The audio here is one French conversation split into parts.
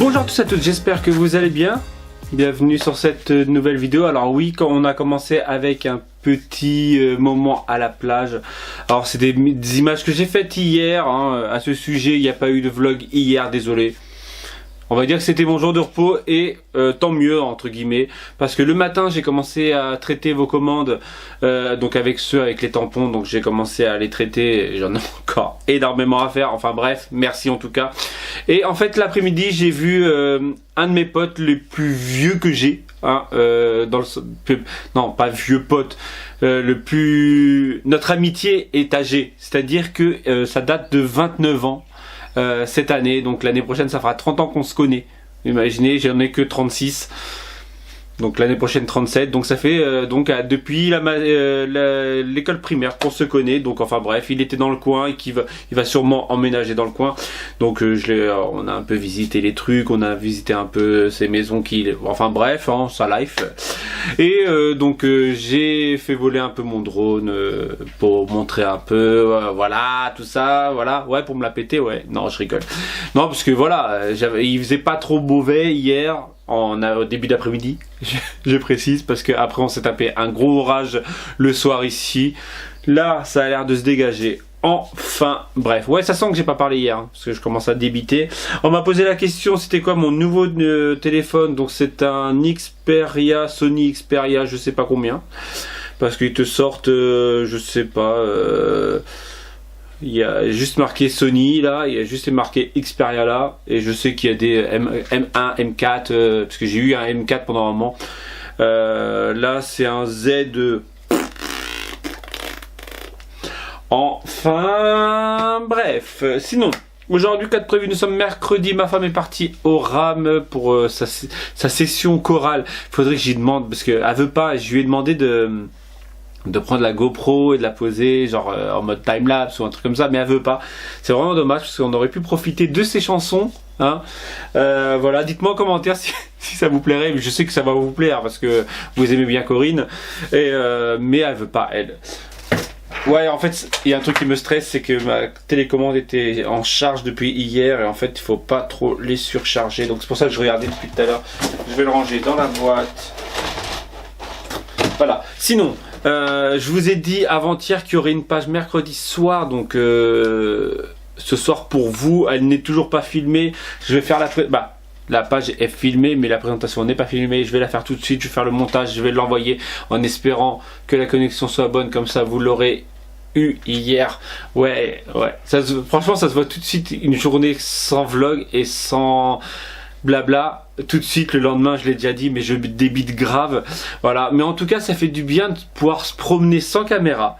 Bonjour à tous et à toutes, j'espère que vous allez bien. Bienvenue sur cette nouvelle vidéo. Alors oui, quand on a commencé avec un petit moment à la plage. Alors c'est des images que j'ai faites hier, hein. À ce sujet, il n'y a pas eu de vlog hier, désolé. On va dire que c'était mon jour de repos et tant mieux entre guillemets, parce que le matin j'ai commencé à traiter vos commandes, donc avec les tampons, donc j'ai commencé à les traiter, j'en ai encore énormément à faire, enfin bref, merci en tout cas. Et en fait l'après-midi j'ai vu un de mes potes les plus vieux que j'ai, hein, non pas vieux pote, notre amitié est âgée, c'est-à-dire que ça date de 29 ans. Cette année, donc l'année prochaine ça fera 30 ans qu'on se connaît. Imaginez, j'en ai que 36. Donc l'année prochaine 37, donc ça fait depuis l'école primaire qu'on se connaît. Donc enfin bref, il était dans le coin et il va sûrement emménager dans le coin. Donc on a un peu visité les trucs, on a visité un peu ces maisons enfin bref, hein, sa life. Et j'ai fait voler un peu mon drone pour montrer un peu, voilà, tout ça, voilà, ouais, pour me la péter, ouais. Non, je rigole. Non, parce que voilà, il faisait pas trop mauvais hier. Au début d'après-midi, je précise, parce qu'après on s'est tapé un gros orage le soir ici. Là, ça a l'air de se dégager. Enfin, bref. Ouais, ça sent que j'ai pas parlé hier, hein, parce que je commence à débiter. On m'a posé la question, c'était quoi mon nouveau téléphone? Donc c'est un Xperia, Sony Xperia, je sais pas combien. Parce qu'ils te sortent, je sais pas... il y a juste marqué Sony là, il y a juste marqué Xperia là, et je sais qu'il y a des M1, M4, parce que j'ai eu un M4 pendant un moment. Là c'est un Z. Enfin bref, sinon aujourd'hui, cas de prévu, nous sommes mercredi, ma femme est partie au RAM pour sa session chorale. Faudrait que j'y demande, parce qu'elle veut pas, je lui ai demandé de prendre la GoPro et de la poser genre en mode timelapse ou un truc comme ça, mais elle veut pas. C'est vraiment dommage, parce qu'on aurait pu profiter de ses chansons, hein. Voilà, dites-moi en commentaire si ça vous plairait. Je sais que ça va vous plaire parce que vous aimez bien Corinne, mais elle veut pas, elle. Ouais, en fait il y a un truc qui me stresse, c'est que ma télécommande était en charge depuis hier, et en fait il faut pas trop les surcharger, donc c'est pour ça que je regardais depuis tout à l'heure. Je vais le ranger dans la boîte. Voilà, sinon je vous ai dit avant-hier qu'il y aurait une page mercredi soir, donc ce soir pour vous, elle n'est toujours pas filmée. Je vais faire la page est filmée, mais la présentation n'est pas filmée. Je vais la faire tout de suite, je vais faire le montage, je vais l'envoyer en espérant que la connexion soit bonne, comme ça vous l'aurez eu hier. Ouais, franchement ça se voit tout de suite, une journée sans vlog et sans blabla. Tout de suite le lendemain, je l'ai déjà dit, mais je débite grave. Voilà, mais en tout cas ça fait du bien de pouvoir se promener sans caméra,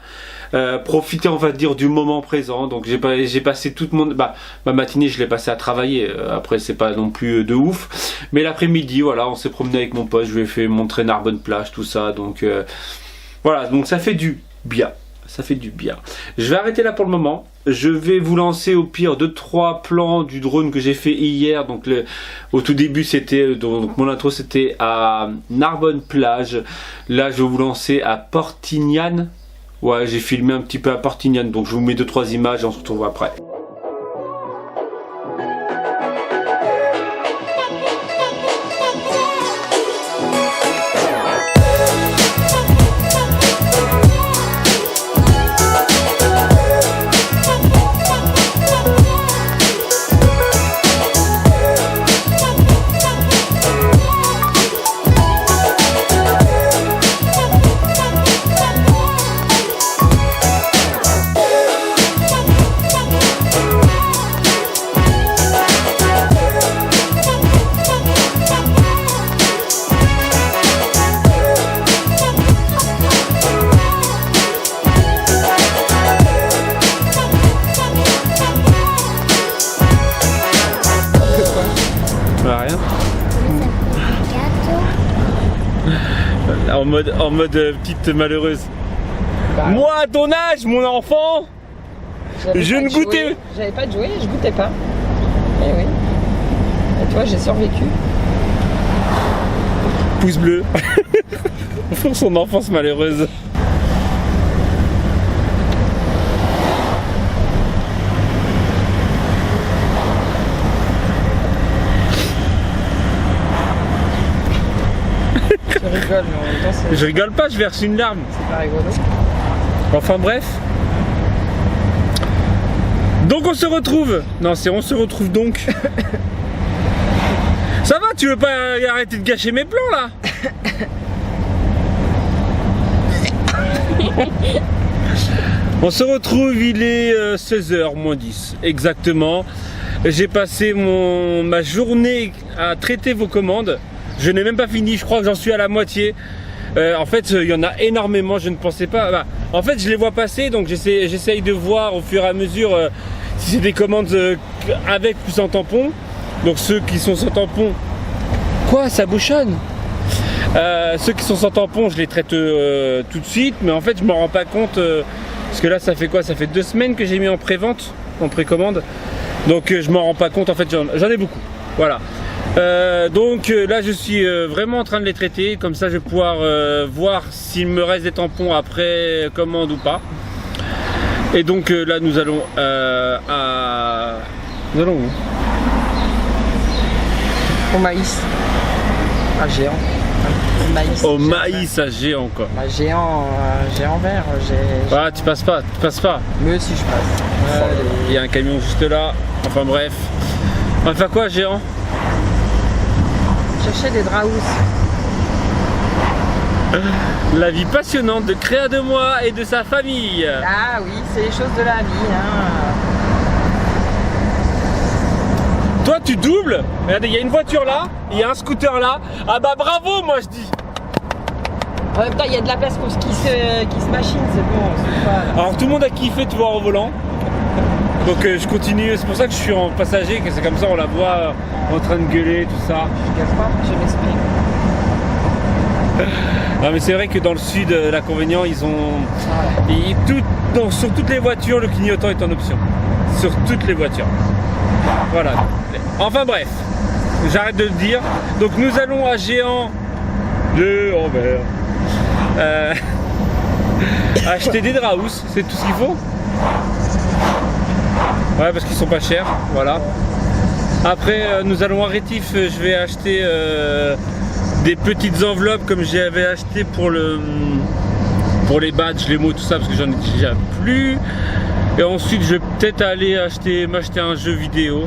profiter on va dire du moment présent. Donc j'ai passé toute ma matinée, je l'ai passé à travailler. Après c'est pas non plus de ouf, mais l'après-midi voilà, on s'est promené avec mon pote, je lui ai fait montrer Narbonne plage, tout ça. Donc voilà, donc ça fait du bien. Ça fait du bien. Je vais arrêter là pour le moment. Je vais vous lancer au pire 2-3 plans du drone que j'ai fait hier. Donc au tout début c'était, donc mon intro c'était à Narbonne plage. Là je vais vous lancer à Portignane. Ouais, j'ai filmé un petit peu à Portignane. Donc je vous mets 2-3 images et on se retrouve après. Rien. En mode petite malheureuse. Bah, moi à ton âge, mon enfant, je ne goûtais. J'avais pas de jouet, je goûtais pas. Eh oui. Et toi, j'ai survécu. Pouce bleu. Pour son enfance malheureuse. rigoles, mais en même temps, Je rigole pas, je verse une larme. c'est pas rigolo. Enfin bref. Donc on se retrouve. Non, c'est on se retrouve donc. Ça va, tu veux pas arrêter de gâcher mes plans là? On se retrouve, il est 16h moins 10 exactement. J'ai passé ma journée à traiter vos commandes. Je n'ai même pas fini, je crois que j'en suis à la moitié. En fait, il y en a énormément, je ne pensais pas. Bah, en fait, je les vois passer, donc j'essaye de voir au fur et à mesure si c'est des commandes avec ou sans tampon. Donc ceux qui sont sans tampon, quoi, ça bouchonne. Ceux qui sont sans tampon, je les traite tout de suite, mais en fait, je m'en rends pas compte parce que là, ça fait quoi? Ça fait 2 semaines que j'ai mis en pré-vente, en précommande. Donc je m'en rends pas compte. En fait, j'en ai beaucoup. Voilà. Donc là je suis vraiment en train de les traiter, comme ça je vais pouvoir voir s'il me reste des tampons après commande ou pas. Et donc là nous allons Nous allons où? Au maïs. À Géant. Au maïs. Au maïs à Géant quoi. Bah, Géant vert. Ah tu passes pas, Mais si je passe. Il y a un camion juste là. Enfin bref. On va faire quoi à Géant? Chercher des draous. La vie passionnante de Créa de moi et de sa famille. Ah oui, c'est les choses de la vie. Hein. Toi tu doubles. Regardez, il y a une voiture là, il y a un scooter là. Ah bah bravo moi je dis. En même temps, il y a de la place pour qui se machine, c'est bon. Pas... Alors tout le monde a kiffé de voir au volant. Donc je continue, c'est pour ça que je suis en passager, que c'est comme ça on la voit en train de gueuler, tout ça. Je gaffe pas, je m'exprime. Non mais c'est vrai que dans le sud, l'inconvénient, ils ont... sur toutes les voitures, le clignotant est en option. Sur toutes les voitures. Voilà. Enfin bref, j'arrête de le dire. Donc nous allons à Géant de Anvers. Acheter des draous, c'est tout ce qu'il faut. Ouais, parce qu'ils sont pas chers, voilà. Après, nous allons à Rétif, je vais acheter des petites enveloppes comme j'avais acheté pour les badges, les mots, tout ça, parce que j'en ai déjà plus. Et ensuite, je vais peut-être aller m'acheter un jeu vidéo.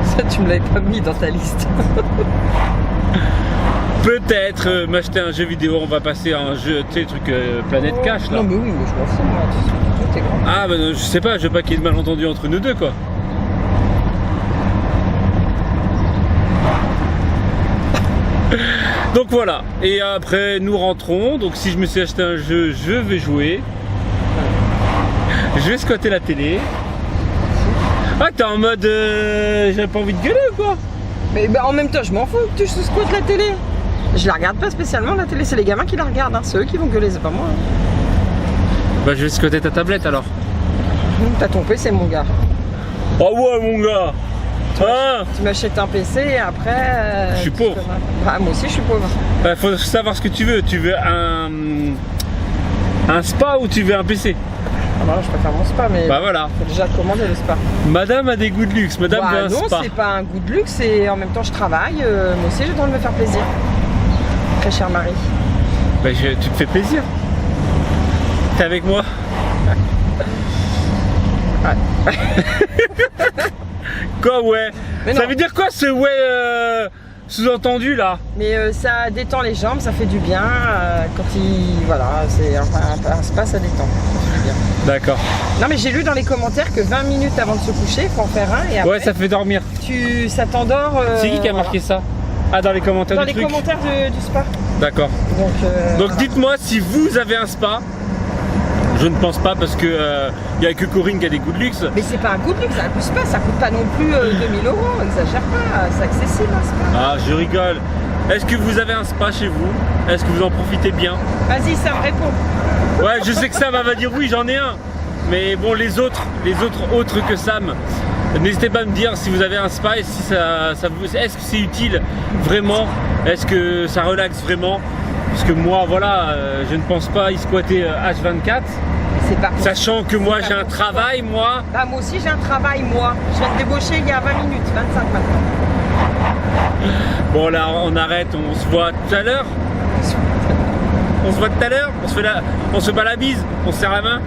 Ça, tu me l'avais pas mis dans ta liste. Peut-être m'acheter un jeu vidéo, on va passer à un jeu, tu sais, truc Planète Cash là. Non mais oui, mais je m'en fous moi, tout est grand. Ah bah je sais pas, je veux pas qu'il y ait de malentendu entre nous deux quoi. Donc voilà, et après nous rentrons, donc si je me suis acheté un jeu, je vais jouer. Je vais squatter la télé. Ah t'es en mode j'avais pas envie de gueuler ou quoi? Mais bah, en même temps je m'en fous que tu squattes la télé. Je la regarde pas spécialement la télé, c'est les gamins qui la regardent, hein. C'est eux qui vont gueuler, c'est pas moi. Bah je vais squatter ta tablette alors. T'as ton PC mon gars. Oh ouais mon gars. Tu m'achètes un PC et après... je suis pauvre. Bah, moi aussi je suis pauvre. Faut savoir ce que tu veux. Tu veux un spa ou tu veux un PC? Ah bah je préfère mon spa mais... Bah voilà. Faut déjà commander le spa. Madame a des goûts de luxe, madame veut un non, spa. Non c'est pas un goût de luxe et en même temps je travaille. Moi aussi j'ai le droit de me faire plaisir. Très cher mari. Bah tu te fais plaisir. T'es avec moi? Ouais. Quoi ouais? Mais ça non. veut dire quoi ce ouais sous-entendu là? Mais ça détend les jambes, ça fait du bien. Quand il... Voilà, c'est un spa, ça détend. Ça fait du bien. D'accord. Non mais j'ai lu dans les commentaires que 20 minutes avant de se coucher, il faut en faire un et après... Ouais, ça fait dormir. Ça t'endort... C'est qui a marqué ça? Ah, dans les commentaires dans du les truc. commentaires du spa. D'accord. Donc voilà. dites-moi si vous avez un spa. Je ne pense pas parce que il n'y a que Corinne qui a des goûts de luxe. Mais c'est pas un goût de luxe, un spa, ça coûte pas non plus 2000 €, exagère pas, c'est accessible un spa. Ah, je rigole. Est-ce que vous avez un spa chez vous? Est-ce que vous en profitez bien? Vas-y, ça me répond. Ouais, je sais que Sam va dire oui, j'en ai un. Mais bon, les autres autres que Sam, n'hésitez pas à me dire si vous avez un spa et si ça vous... Est-ce que c'est utile vraiment? Est-ce que ça relaxe vraiment? Parce que moi, voilà, je ne pense pas y squatter H24. C'est pas possible. Sachant que moi j'ai un travail, moi. Bah, moi aussi j'ai un travail, moi. Je viens de débaucher il y a 20 minutes, 25 maintenant. Bon là on arrête, on se voit tout à l'heure. On se voit tout à l'heure, on se fait pas la bise, on se serre la main,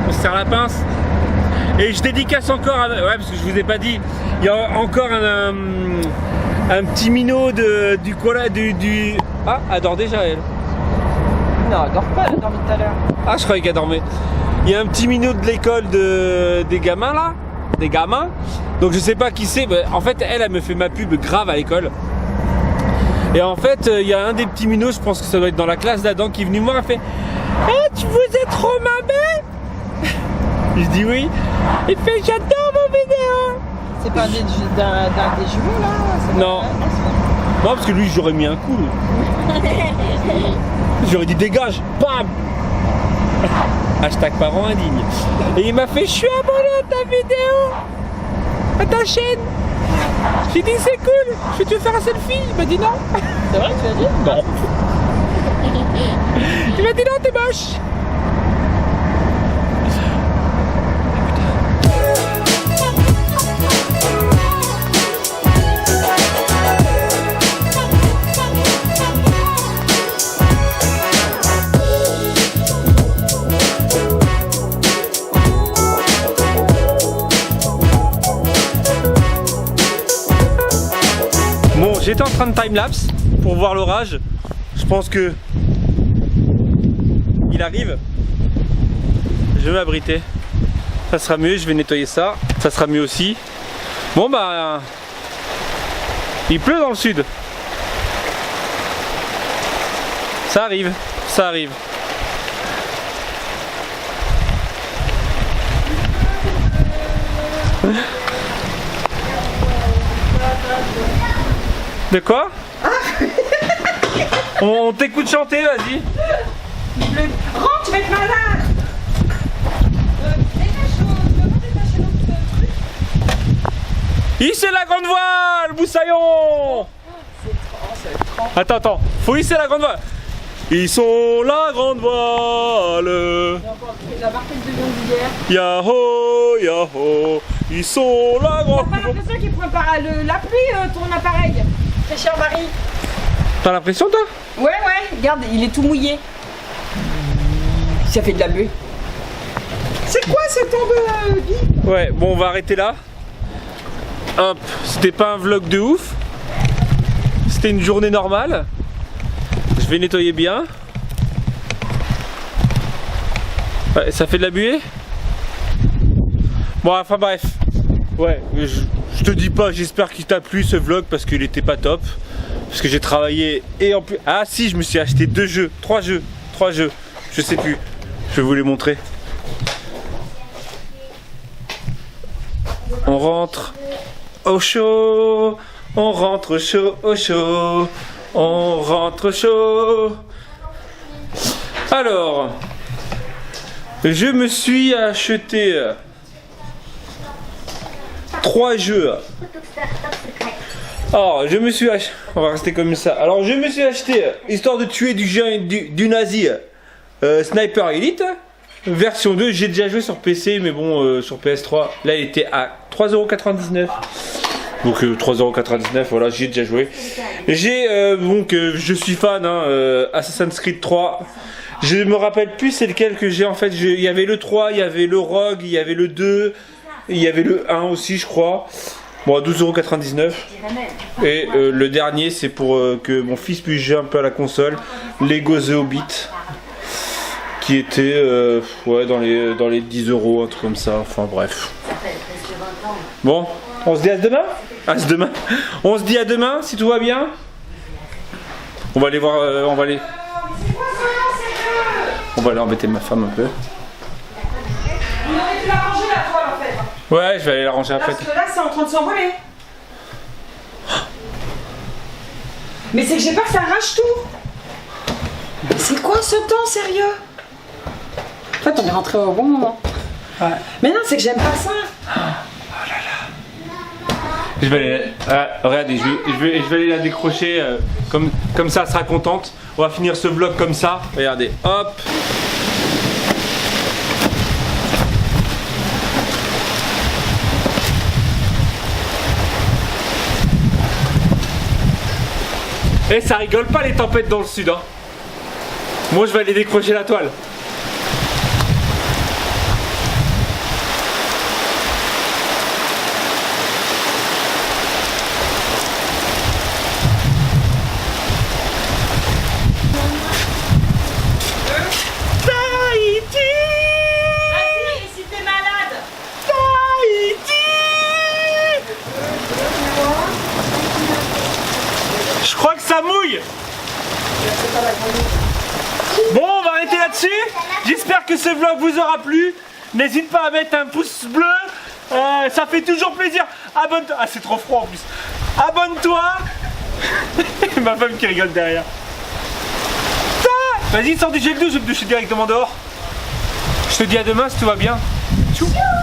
on se serre la pince. Et je dédicace encore, ouais parce que je vous ai pas dit, il y a encore un petit minot du Ah, elle dort déjà elle. Non, elle dort pas, elle a dormi tout à l'heure. Ah, je croyais qu'elle dormait. Il y a un petit minot de l'école des gamins là, des gamins. Donc je sais pas qui c'est, en fait elle me fait ma pub grave à l'école. Et en fait, il y a un des petits minots, je pense que ça doit être dans la classe d'Adam, qui est venu me voir, elle fait « Eh, tu vous êtes trop mamé ?» Je dis oui. Il fait « J'adore vos vidéos !» C'est pas d'un des jumeaux là? Non. Non, parce que lui, j'aurais mis un coup. J'aurais dit « Dégage !» Bam. Hashtag parents indignes. Et il m'a fait « Je suis abonné à ta vidéo, à ta chaîne !» J'ai dit c'est cool, je vais te faire un selfie. Il m'a dit non. C'est vrai que tu as dit? Non. Il m'a dit non, t'es moche. Bon, j'étais en train de time-lapse pour voir l'orage. Je pense que il arrive. Je vais m'abriter. Ça sera mieux, je vais nettoyer ça. Ça sera mieux aussi. Bon bah, il pleut dans le sud. Ça arrive, ça arrive. De quoi? On t'écoute chanter, vas-y. Rentre, tu vas être malade. Hissez la grande voile, Boussaillon. Attends, faut hisser la grande voile. Ils sont la grande voile. La barquette de viande d'hier. Yahoo, yahoo. Ils sont la grande T'as pas l'impression qu'il prend la pluie, ton appareil, très cher Marie? T'as l'impression toi? Ouais, regarde, il est tout mouillé. Ça fait de la buée. C'est quoi ce temps de vie? Ouais, bon, on va arrêter là. Hop, c'était pas un vlog de ouf. C'était une journée normale. Je vais nettoyer bien. Ouais, ça fait de la buée. Bon, enfin bref. Ouais, je te dis pas, j'espère qu'il t'a plu ce vlog parce qu'il était pas top. Parce que j'ai travaillé et en plus... Ah si, je me suis acheté 3 jeux. Je sais plus. Je vais vous les montrer. On rentre au chaud. On rentre chaud au chaud. On rentre chaud. Alors, je me suis acheté 3 jeux. Alors, je me suis acheté... On va rester comme ça. Alors, je me suis acheté, histoire de tuer du nazi, Sniper Elite. Version 2, j'ai déjà joué sur PC, mais bon, sur PS3, là, il était à 3,99 €. Donc 3,99 €, voilà, j'y ai déjà joué. J'ai donc je suis fan, Assassin's Creed 3. Je me rappelle plus c'est lequel que j'ai en fait. Il y avait le 3, il y avait le Rogue, il y avait le 2, il y avait le 1 aussi, je crois. Bon, à 12,99 €. Et le dernier, c'est pour que mon fils puisse jouer un peu à la console. Lego The Hobbit, qui était ouais, dans les 10 €, un truc comme ça. Enfin bref. Bon, on se dit à demain. Demain. On se dit à demain si tout va bien. On va aller voir, on va aller embêter ma femme un peu. On aurait dû la ranger la toile en fait. Ouais, je vais aller la ranger après. Parce que là c'est en train de s'envoler. Mais c'est que j'ai peur que ça arrache tout. Mais c'est quoi ce temps sérieux? En fait on est rentré au bon moment. Ouais. Mais non, c'est que j'aime pas ça. Je vais aller, regardez, je vais aller la décrocher, comme ça elle sera contente. On va finir ce vlog comme ça, regardez, hop. Et ça rigole pas les tempêtes dans le sud, hein. Moi je vais aller décrocher la toile. Tahiti! Vas-y, et si t'es malade? Tahiti! Je crois que ça mouille. Bon, on va arrêter là-dessus. J'espère que ce vlog vous aura plu. N'hésite pas à mettre un pouce bleu. Ça fait toujours plaisir. Abonne-toi. Ah, c'est trop froid en plus. Abonne-toi. Ma femme qui rigole derrière. Vas-y, sors du gel douche, je vais me doucher directement dehors. Je te dis à demain si tout va bien. Tchou.